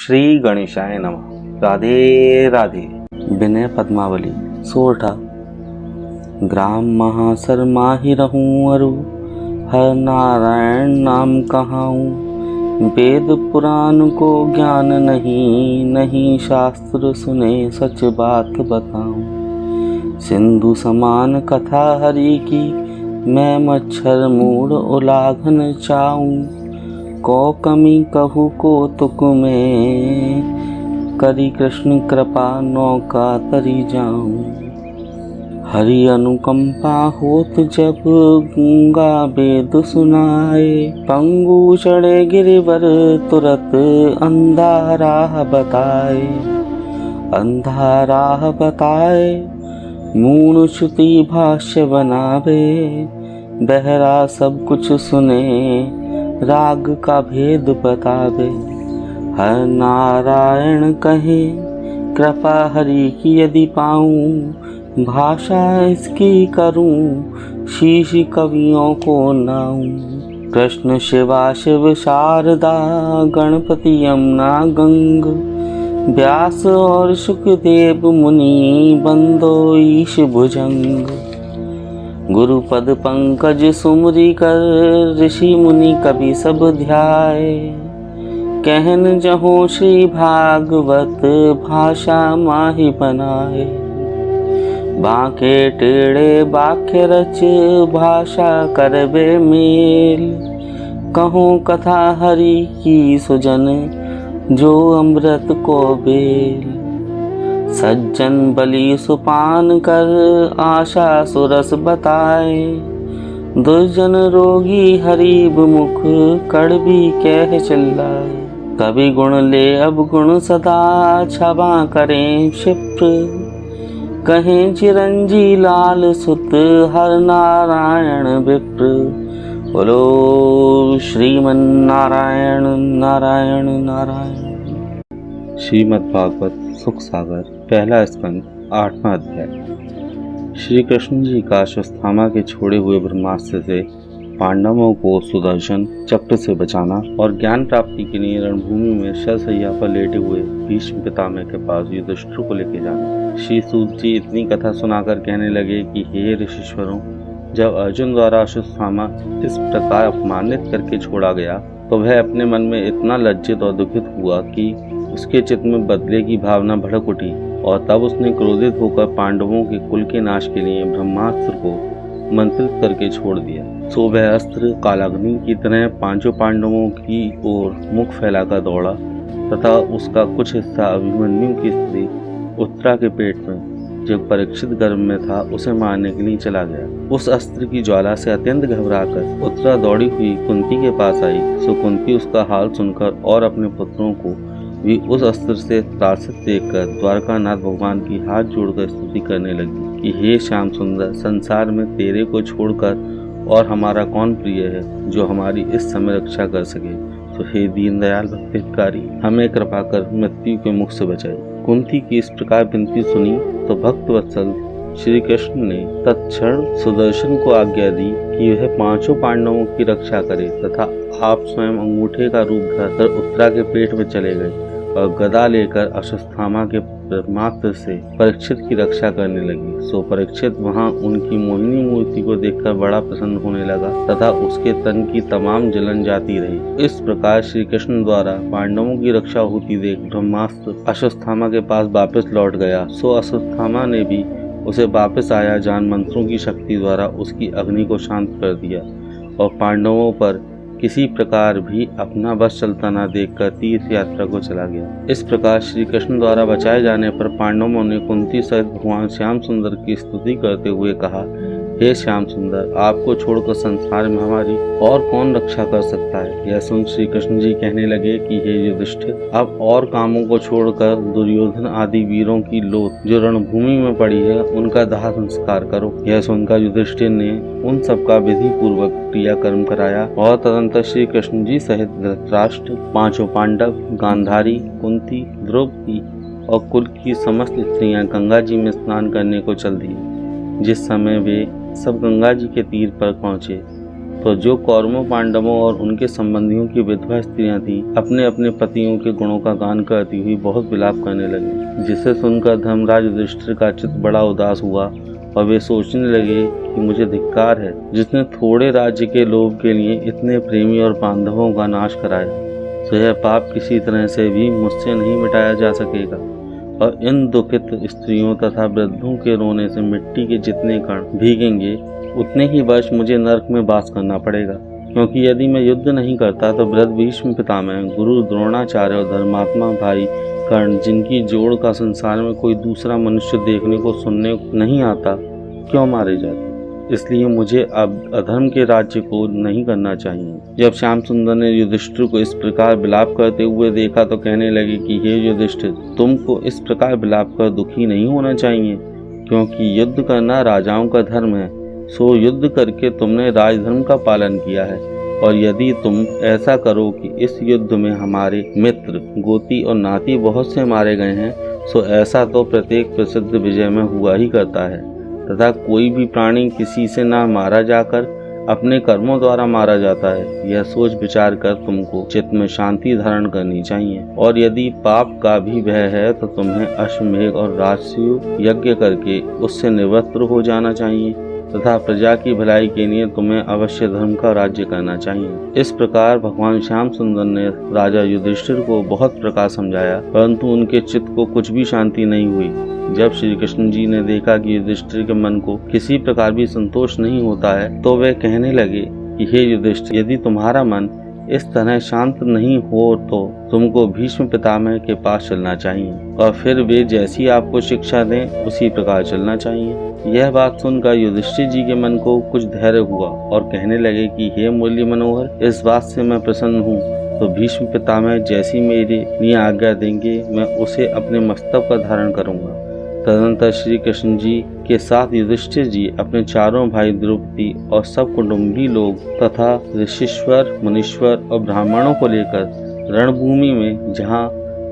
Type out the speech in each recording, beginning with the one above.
श्री गणेशाय नमः। राधे राधे। विनय पद्मावली सोरठा। ग्राम महासर माहि रहूं अरु, हर नारायण नाम कहाऊं। वेद पुराण को ज्ञान नहीं, नहीं शास्त्र सुने सच बात बताऊं। सिंधु समान कथा हरि की, मैं मच्छर मूड उलाघन चाऊं। को कमी कहू को तुक में, करी कृष्ण कृपा नौका तरी जाऊं। हरि अनुकंपा होत जब, गूंगा वेद सुनाए। पंगु चढ़े गिरिवर तुरत, अंधा राह बताए। अंधा राह बताए, मूढ़ श्रुति भाष्य बनावे। बहरा सब कुछ सुने, राग का भेद बतावे। हर नारायण कहे, कृपा हरि की यदि पाऊं। भाषा इसकी करूं, शीश कवियों को नाऊं। कृष्ण शिवा शिव शारदा, गणपति यमुना गंग। व्यास और शुकदेव मुनि, बंदो ईश भुजंग। गुरुपद पंकज सुमरी कर, ऋषि मुनि कवि सब ध्याए। कहन जहो श्री भागवत, भाषा माहि बनाए। बांके टेढ़े वाक्य रच, भाषा करबे मेल। कहो कथा हरि की सुजन, जो अमृत को बेल। सज्जन बलि सुपान कर, आशा सुरस बताए। दुर्जन रोगी हरि मुख, कड़वी कह चिल्लाए। कवि गुण ले अब गुण सदा, क्षमा करें क्षिप्र। कहें चिरंजी लाल सुत, हर नारायण विप्र। बोलो श्रीमन नारायण नारायण नारायण। श्रीमद् भागवत सुख सागर, पहला स्कंद, 8वां अध्याय। श्री कृष्ण जी का अश्वत्थामा के छोड़े हुए ब्रह्मास्त्र से पांडवों को सुदर्शन चक्र से बचाना और ज्ञान प्राप्ति के लिए रणभूमि में शरशैया पर लेटे हुए भीष्म पितामह के पास युधिष्ठिर को लेके जाना। श्री सूत जी इतनी कथा सुनाकर कहने लगे कि हे ऋषिश्वरों, जब अर्जुन द्वारा अश्वत्थामा इस प्रकार अपमानित करके छोड़ा गया, तो वह अपने मन में इतना लज्जित और दुखित हुआ कि उसके चित्त में बदले की भावना भड़क उठी, और तब उसने क्रोधित होकर पांडवों के कुल के नाश के लिए ब्रह्मास्त्र को मंत्रित करके छोड़ दिया। सो वह अस्त्र कालाग्नि की तरह पांचों पांडवों की ओर मुख फैलाकर दौड़ा, तथा उसका कुछ हिस्सा अभिमन्यु की स्त्री उत्तरा के पेट में, जो परीक्षित गर्भ में था, उसे मारने के लिए चला गया। उस अस्त्र की ज्वाला से अत्यंत घबराकर उत्तरा दौड़ी हुई कुंती के पास आई। सो कुंती उसका हाल सुनकर और अपने पुत्रों को भी उस अस्त्र से त्रासित देखकर द्वारकानाथ भगवान की हाथ जोड़कर स्तुति करने लगी कि हे श्याम सुंदर, संसार में तेरे को छोड़कर और हमारा कौन प्रिय है, जो हमारी इस समय रक्षा कर सके। तो हे दीनदयाल भक्तिकारी, हमें कृपा कर मृत्यु के मुख से बचाई। कुंती की इस प्रकार विनती सुनी तो भक्त वत्सल श्री कृष्ण ने तत्क्षण सुदर्शन को आज्ञा दी कि वह पांचों पांडवों की रक्षा करे, तथा आप स्वयं अंगूठे का रूप धरकर उत्तरा के पेट में चले गए और गदा लेकर अश्वत्थामा के ब्रह्मास्त्र से परीक्षित की रक्षा करने लगी। सो परीक्षित वहां उनकी मोहिनी मूर्ति को देखकर बड़ा प्रसन्न होने लगा, तथा उसके तन की तमाम जलन जाती रही। इस प्रकार श्री कृष्ण द्वारा पांडवों की रक्षा होती देख ब्रह्मास्त्र अश्वत्थामा के पास वापस लौट गया। सो अश्वत्थामा ने भी उसे वापस आया जान मंत्रों की शक्ति द्वारा उसकी अग्नि को शांत कर दिया, और पांडवों पर किसी प्रकार भी अपना वश चलता न देखकर तीर्थ यात्रा को चला गया। इस प्रकार श्री कृष्ण द्वारा बचाए जाने पर पांडवों ने कुंती सहित भगवान श्याम सुंदर की स्तुति करते हुए कहा, हे श्याम सुंदर, आपको छोड़कर संसार में हमारी और कौन रक्षा कर सकता है। यह सुन श्री कृष्ण जी कहने लगे कि हे युधिष्ठिर, अब और कामों को छोड़कर दुर्योधन आदि वीरों की लोथ जो रणभूमि में पड़ी है, उनका दाह संस्कार करो। यह सुनकर युधिष्ठिर ने उन सबका विधि पूर्वक क्रियाकर्म कराया, और तदंतर श्री कृष्ण जी सहित धृतराष्ट्र, पांचों पांडव, गांधारी, कुंती, द्रौपदी और कुल की समस्त स्त्रियां गंगा जी में स्नान करने को चल दी। जिस समय वे सब गंगा जी के तीर पर पहुंचे तो जो कौरवों, पांडवों और उनके संबंधियों की विधवा स्त्रियां थीं, अपने अपने पतियों के गुणों का गान करती हुई बहुत विलाप करने लगी, जिसे सुनकर धर्मराज युधिष्ठिर का चित्त बड़ा उदास हुआ और वे सोचने लगे कि मुझे धिक्कार है, जिसने थोड़े राज्य के लोभ के लिए इतने प्रेमी और बांधवों का नाश कराया। तो यह पाप किसी तरह से भी मुझसे नहीं मिटाया जा सकेगा और इन दुखित स्त्रियों तथा वृद्धों के रोने से मिट्टी के जितने कण भीगेंगे, उतने ही वर्ष मुझे नरक में वास करना पड़ेगा। क्योंकि यदि मैं युद्ध नहीं करता तो वृद्ध भीष्म पितामह, गुरु द्रोणाचार्य और धर्मात्मा भाई कर्ण, जिनकी जोड़ का संसार में कोई दूसरा मनुष्य देखने को सुनने को नहीं आता, क्यों मारे जाते। इसलिए मुझे अब अधर्म के राज्य को नहीं करना चाहिए। जब श्याम सुंदर ने युधिष्ठिर को इस प्रकार विलाप करते हुए देखा तो कहने लगे कि हे युधिष्ठिर, तुमको इस प्रकार विलाप कर दुखी नहीं होना चाहिए, क्योंकि युद्ध करना राजाओं का धर्म है। सो युद्ध करके तुमने राजधर्म का पालन किया है, और यदि तुम ऐसा करो कि इस युद्ध में हमारे मित्र, गोती और नाती बहुत से मारे गए हैं, सो ऐसा तो प्रत्येक प्रसिद्ध विजय में हुआ ही करता है, तथा कोई भी प्राणी किसी से ना मारा जाकर अपने कर्मों द्वारा मारा जाता है। यह सोच विचार कर तुमको चित्त में शांति धारण करनी चाहिए, और यदि पाप का भी भय है तो तुम्हें अश्वमेध और राजसूय यज्ञ करके उससे निवृत्त हो जाना चाहिए, तथा प्रजा की भलाई के लिए तुम्हें अवश्य धर्म का राज्य करना चाहिए। इस प्रकार भगवान श्याम सुंदर ने राजा युधिष्ठिर को बहुत प्रकार समझाया, परंतु उनके चित्त को कुछ भी शांति नहीं हुई। जब श्री कृष्ण जी ने देखा कि युधिष्ठिर के मन को किसी प्रकार भी संतोष नहीं होता है, तो वे कहने लगे कि हे युधिष्ठिर, यदि तुम्हारा मन इस तरह शांत नहीं हो तो तुमको भीष्म पितामह के पास चलना चाहिए, और फिर वे जैसी आपको शिक्षा दें उसी प्रकार चलना चाहिए। यह बात सुनकर युधिष्ठिर जी के मन को कुछ धैर्य हुआ और कहने लगे कि हे मुरली मनोहर, इस बात से मैं प्रसन्न हूँ, तो भीष्म पितामह जैसी मेरे लिए आज्ञा देंगे मैं उसे अपने मस्तक पर धारण करूँगा। तदनंतर श्री कृष्ण जी के साथ युधिष्ठिर जी अपने चारों भाई द्रौपदी और सब कुटुंबी लोग तथा ऋषिश्वर, मुनीश्वर और ब्राह्मणों को लेकर रणभूमि में, जहाँ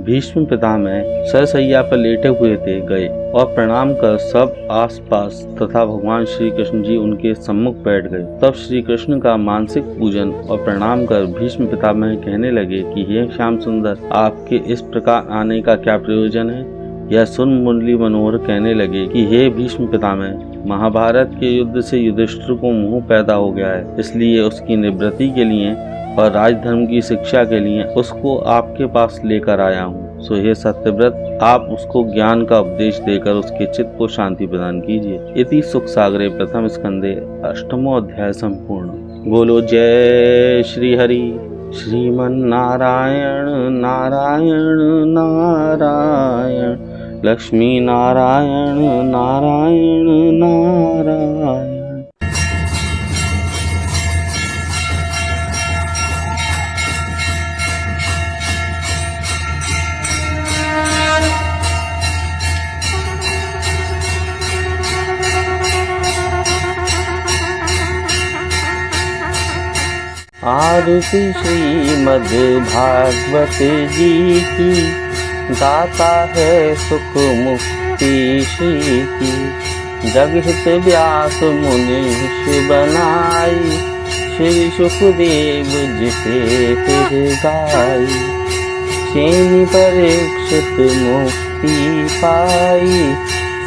भीष्म पितामह सरसैया पर लेटे हुए थे, गए और प्रणाम कर सब आसपास तथा भगवान श्री कृष्ण जी उनके सम्मुख बैठ गए। तब श्री कृष्ण का मानसिक पूजन और प्रणाम कर भीष्म पितामह कहने लगे कि हे श्याम सुंदर, आपके इस प्रकार आने का क्या प्रयोजन है। यह सुन मुरली मनोहर कहने लगे कि हे भीष्म पितामह, महाभारत के युद्ध से युधिष्ठिर को मोह पैदा हो गया है, इसलिए उसकी निवृत्ति के लिए और राजधर्म की शिक्षा के लिए उसको आपके पास लेकर आया हूँ। सो हे सत्यव्रत, आप उसको ज्ञान का उपदेश देकर उसके चित्त को शांति प्रदान कीजिए। इति सुख सागरे प्रथम स्कंदे अष्टमो अध्याय संपूर्ण। बोलो जय श्री हरि। श्रीमन नारायण नारायण नारायण, लक्ष्मी नारायण नारायण नारायण। आरती श्रीमद् भागवत जी की, दाता है सुख मुक्ति श्री की। जगहित व्यास मुनीष बनाई, श्री सुखदेव जिसे फिर गाई। सेनि परीक्षित मुक्ति पाई,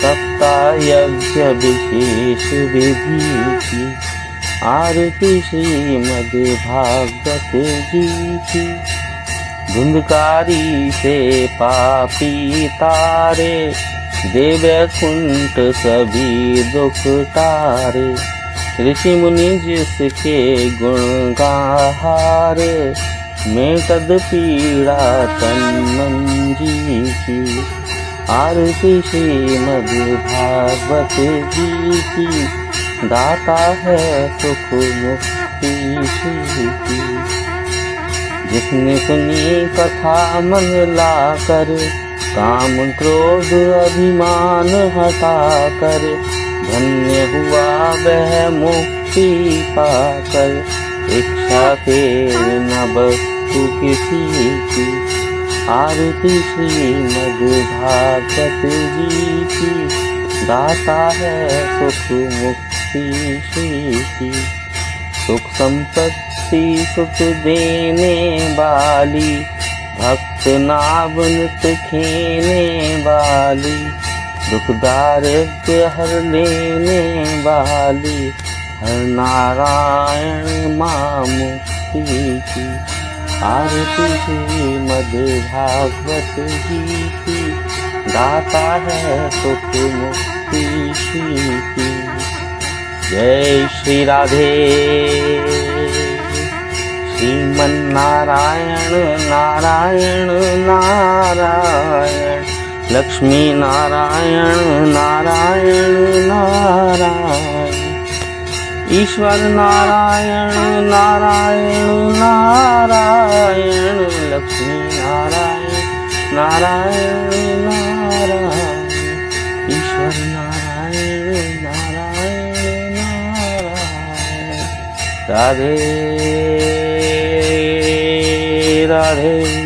सप्ताह यज्ञ विशेष विधि की। आरती श्रीमद् भागवत जी की। धुंधकारी से पापी तारे, देव कुंठ सभी दुख तारे। ऋषि मुनि जिसके गुण गाहारे, मैं तद पीड़ा तन मन जी की। आरती श्रीमद् भागवत जी की, दाता है सुख मुक्ति श्री की। जिसने सुनी कथा मन लाकर, काम क्रोध अभिमान हटा कर। धन्य हुआ वह मुक्ति पाकर, इच्छा के न वस्तु किसी की। आरती श्रीमद् भागवत जी की, दाता है सुख मुक्ति श्री की। सुख संपत्ति सुख देने वाली, भक्त नाम नित खेने वाली, दुख दारिद्र्य हर लेने वाली, हर नारायण माँ मुक्ति की। आरती श्रीमद् भागवत जी की, दाता है सुख मुक्ति की। जय श्री राधे। श्रीमन नारायण नारायण नारायण, लक्ष्मी नारायण नारायण नारायण, ईश्वर नारायण नारायण नारायण, लक्ष्मी नारायण नारायण नारायण, ईश्वर नारायण नारायण नारायण। राधे राधे।